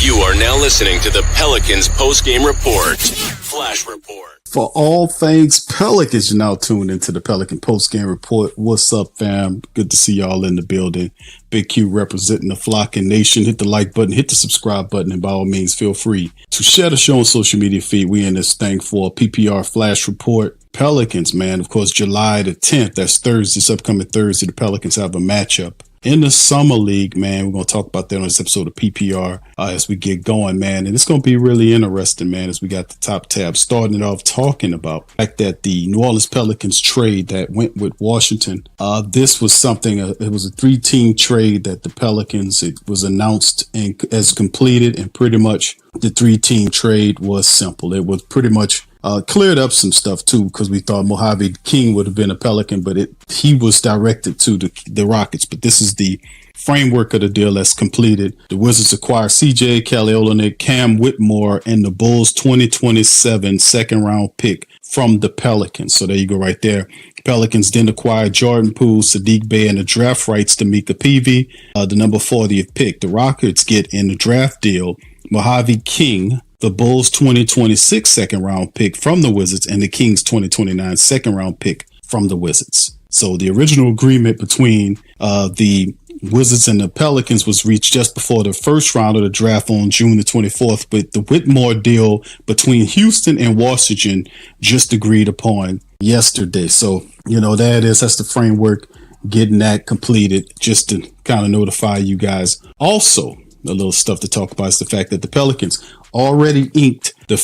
You are now listening to the Pelicans post-game report. Flash report. For all things Pelicans, you're now tuned into the Pelican post-game report. What's up, fam? Good to see y'all in the building. Big Q representing the Flocking Nation. Hit the like button, hit the subscribe button, and by all means, feel free to share the show on social media feed. We in this thing for a PPR Flash report. Pelicans, man, of course, July the 10th. That's Thursday, this upcoming Thursday. The Pelicans have a matchup in the Summer League, man. We're going to talk about that on this episode of PPR as we get going, man. And it's going to be really interesting, man, as we got the top tab starting it off talking about the fact that the New Orleans Pelicans trade that went with Washington. This was something, it was a 3-team trade that the Pelicans, it was announced as completed, and pretty much the 3-team trade was simple. It was pretty much cleared up some stuff too, because we thought Mojave King would have been a Pelican, but he was directed to the Rockets. But this is the framework of the deal that's completed. The Wizards acquire CJ, Kelly Olynyk, Cam Whitmore, and the Bulls 2027 second round pick from the Pelicans. So there you go right there. Pelicans then acquire Jordan Poole, Sadiq Bey, and the draft rights to Micah Peavy, the number 40th pick. The Rockets get in the draft deal Mojave King, the Bulls 2026 second round pick from the Wizards, and the Kings 2029 second round pick from the Wizards. So the original agreement between the Wizards and the Pelicans was reached just before the first round of the draft on June the 24th, but the Whitmore deal between Houston and Washington just agreed upon yesterday. So, that's the framework, getting that completed, just to kind of notify you guys. Also, a little stuff to talk about is the fact that the Pelicans already inked the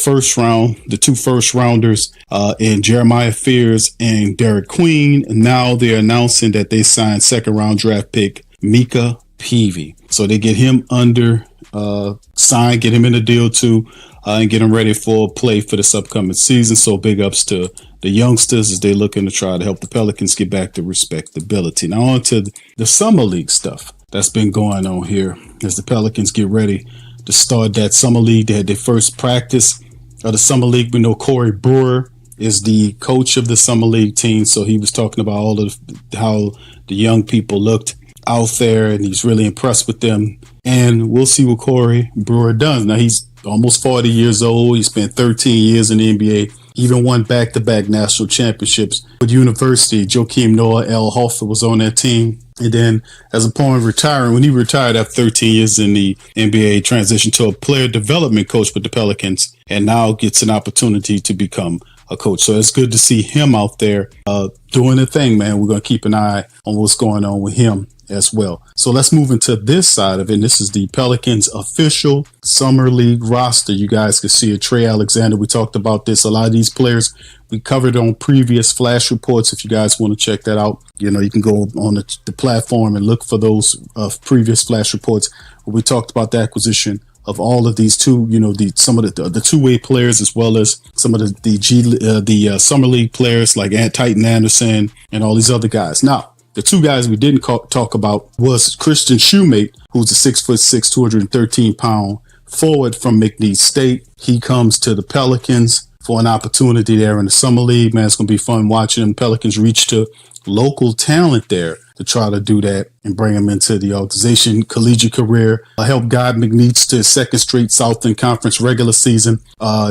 two first rounders in Jeremiah Fears and Derek Queen. And now they're announcing that they signed second round draft pick Micah Peavy. So they get him signed, get him in the deal too, and get him ready for play for this upcoming season. So big ups to the youngsters as they're looking to try to help the Pelicans get back to respectability. Now on to the Summer League stuff that's been going on here as the Pelicans get ready to start that Summer League. They had their first practice of the Summer League. We know Corey Brewer is the coach of the Summer League team, so he was talking about how the young people looked out there, and he's really impressed with them. And we'll see what Corey Brewer does. Now, he's almost 40 years old. He spent 13 years in the NBA, even won back-to-back national championships with University. Joakim Noah L. Hoffa was on that team. And then as upon retiring, when he retired after 13 years in the NBA, transitioned to a player development coach with the Pelicans, and now gets an opportunity to become a coach. So it's good to see him out there doing the thing, man. We're going to keep an eye on what's going on with him as well. So let's move into this side of it. And this is the Pelicans official Summer League roster. You guys can see it. Trey Alexander, we talked about this. A lot of these players we covered on previous Flash reports. If you guys want to check that out, you can go on the platform and look for those previous Flash reports where we talked about the acquisition of all of these some of the two-way players, as well as some of the Summer League players like Titan Anderson and all these other guys. Now, the two guys we didn't talk about was Christian Shoemate, who's a 6'6", 213-pound forward from McNeese State. He comes to the Pelicans for an opportunity there in the Summer League. Man, it's going to be fun watching them. Pelicans reach to local talent there to try to do that and bring him into the organization. Collegiate career, helped guide McNeese to his second straight Southern Conference regular season.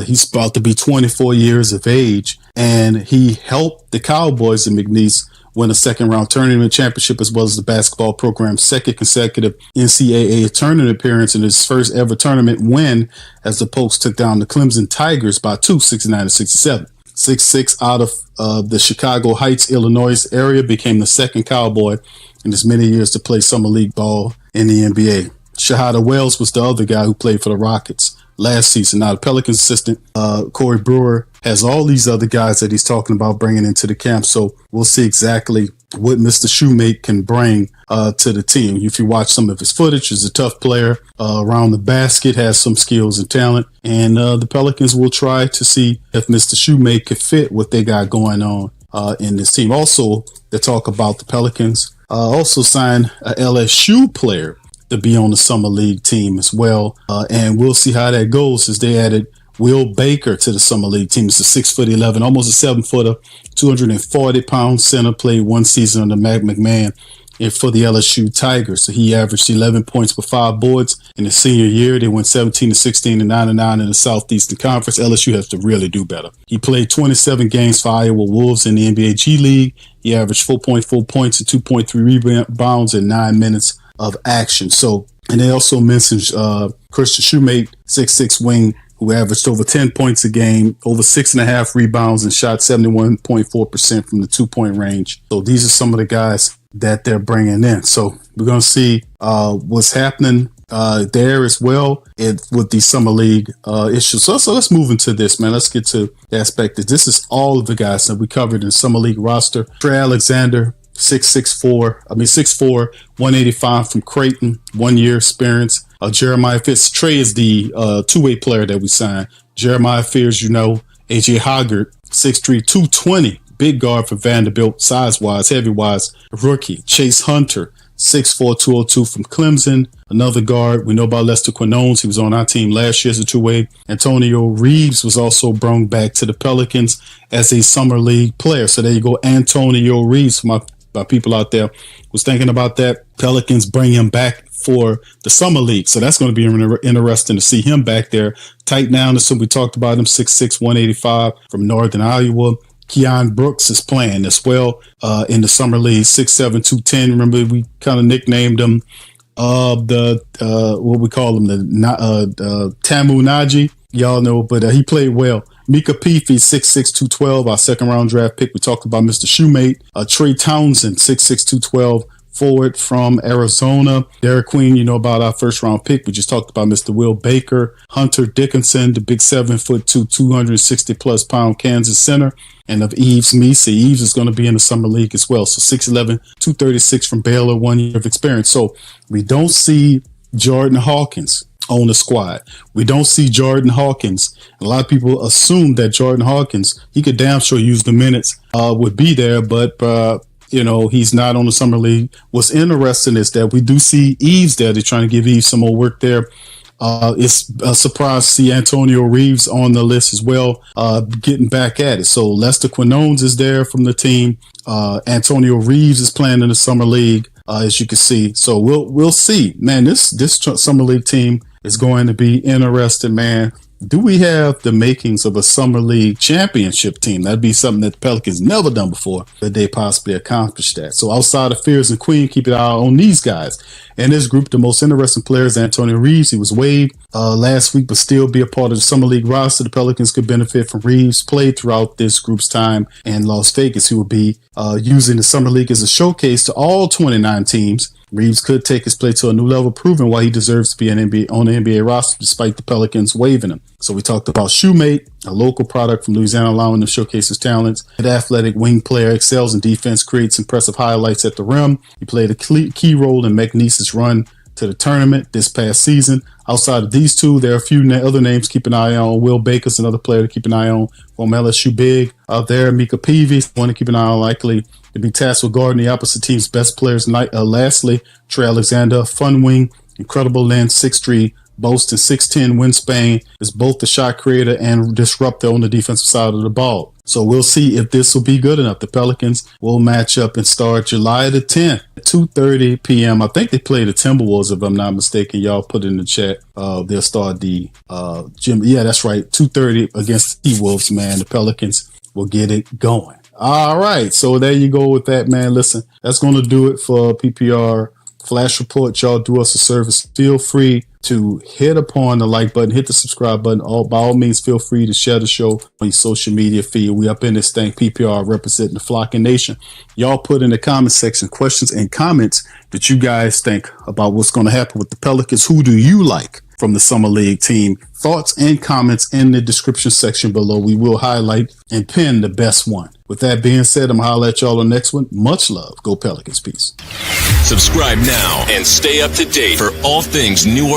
He's about to be 24 years of age, and he helped the Cowboys in McNeese win a second round tournament championship, as well as the basketball program's second consecutive NCAA tournament appearance and his first ever tournament win as the Pokes took down the Clemson Tigers by 69-67. 6'6" out of the Chicago Heights, Illinois area, became the second Cowboy in as many years to play Summer League ball in the NBA. Shahada Wells was the other guy who played for the Rockets last season. Now, the Pelicans assistant, Corey Brewer, has all these other guys that he's talking about bringing into the camp. So we'll see exactly what Mr. Shoemate can bring to the team. If you watch some of his footage, he's a tough player around the basket, has some skills and talent. And the Pelicans will try to see if Mr. Shoemate could fit what they got going on in this team. Also, they talk about the Pelicans also signed a LSU player to be on the Summer League team as well. And we'll see how that goes as they added Will Baker to the Summer League team. It's a 6'11", almost a 7-footer, 240-pound center, played one season under Matt McMahon and for the LSU Tigers. So he averaged 11 points per 5 boards in his senior year. They went 17-16 and 9-9 in the Southeastern Conference. LSU has to really do better. He played 27 games for Iowa Wolves in the NBA G League. He averaged 4.4 points and 2.3 rebounds in 9 minutes of action. So, and they also mentioned Christian Shoemate, 6'6" wing, who averaged over 10 points a game, over 6.5 rebounds, and shot 71.4% from the 2-point range. So these are some of the guys that they're bringing in. So we're going to see what's happening there as well with the Summer League issues. So let's move into this, man. Let's get to the aspect that this is all of the guys that we covered in the Summer League roster. Trey Alexander, 6'4", 185 from Creighton, 1 year experience. Jeremiah Fitz. Trey is the two-way player that we signed. Jeremiah Fears, AJ Hoggart, 6'3", 220, big guard for Vanderbilt, size-wise, heavy-wise, rookie. Chase Hunter, 6'4", 202 from Clemson, another guard. We know about Lester Quinones. He was on our team last year as a two-way. Antonio Reeves was also brought back to the Pelicans as a Summer League player. So there you go, Antonio Reeves. My people out there was thinking about that. Pelicans bring him back for the Summer League. So that's going to be interesting to see him back there. Tight down, so we talked about him, 6'6", 185 from Northern Iowa. Keon Brooks is playing as well in the Summer League, 6'7", 210. Remember, we kind of nicknamed him what we call him, the Tamu Naji. Y'all know, but he played well. Micah Peavy, 6'6", 212, our second-round draft pick. We talked about Mr. Shoemate. Trey Townsend, 6'6", 212, forward from Arizona. Derek Queen, about our first-round pick. We just talked about Mr. Will Baker. Hunter Dickinson, the big 7'2", 260-plus pound Kansas center. And of Eves Mesa. Eves is going to be in the Summer League as well. So 6'11", 236 from Baylor, 1 year of experience. So we don't see Jordan Hawkins on the squad. We don't see Jordan Hawkins. A lot of people assume that Jordan Hawkins, he could damn sure use the minutes, would be there, but he's not on the Summer League. What's interesting is that we do see Eves there. They're trying to give Eves some more work there. It's a surprise to see Antonio Reeves on the list as well, getting back at it. So Lester Quinones is there from the team. Antonio Reeves is playing in the Summer League, as you can see. So we'll see, man. This Summer League team is going to be interesting, man. Do we have the makings of a Summer League championship team? That'd be something that the Pelicans never done before, but they possibly accomplished that. So outside of Fears and Queen, keep an eye on these guys. In this group, the most interesting player is Antonio Reeves. He was waived last week, but still be a part of the Summer League roster. The Pelicans could benefit from Reeves' play throughout this group's time in Las Vegas. He will be using the Summer League as a showcase to all 29 teams. Reeves could take his play to a new level, proving why he deserves to be on the NBA roster despite the Pelicans waiving him. So we talked about Shoemate, a local product from Louisiana, allowing him to showcase his talents. An athletic wing player, excels in defense, creates impressive highlights at the rim. He played a key role in McNeese's run to the tournament this past season. Outside of these two, there are a few other names to keep an eye on. Will Baker's another player to keep an eye on from LSU big out there. Micah Peavy, one to keep an eye on, likely to be tasked with guarding the opposite team's best players. Lastly, Trey Alexander, fun wing, incredible length, 6'3", boasting 6'10" wingspan, is both the shot creator and disruptor on the defensive side of the ball. So we'll see if this will be good enough. The Pelicans will match up and start July the 10th at 2:30 p.m. I think they play the Timberwolves, if I'm not mistaken. Y'all put it in the chat. They'll start the gym. Yeah, that's right. 2:30 against the T-Wolves, man. The Pelicans will get it going. All right. So there you go with that, man. Listen, that's going to do it for PPR Flash Report. Y'all do us a service. Feel free to hit upon the like button, hit the subscribe button. By all means, feel free to share the show on your social media feed. We up in this thing, PPR representing the Flocking Nation. Y'all put in the comment section questions and comments that you guys think about what's going to happen with the Pelicans. Who do you like from the Summer League team? Thoughts and comments in the description section below. We will highlight and pin the best one. With that being said, I'm going to holler at y'all on the next one. Much love. Go Pelicans. Peace. Subscribe now and stay up to date for all things New Orleans.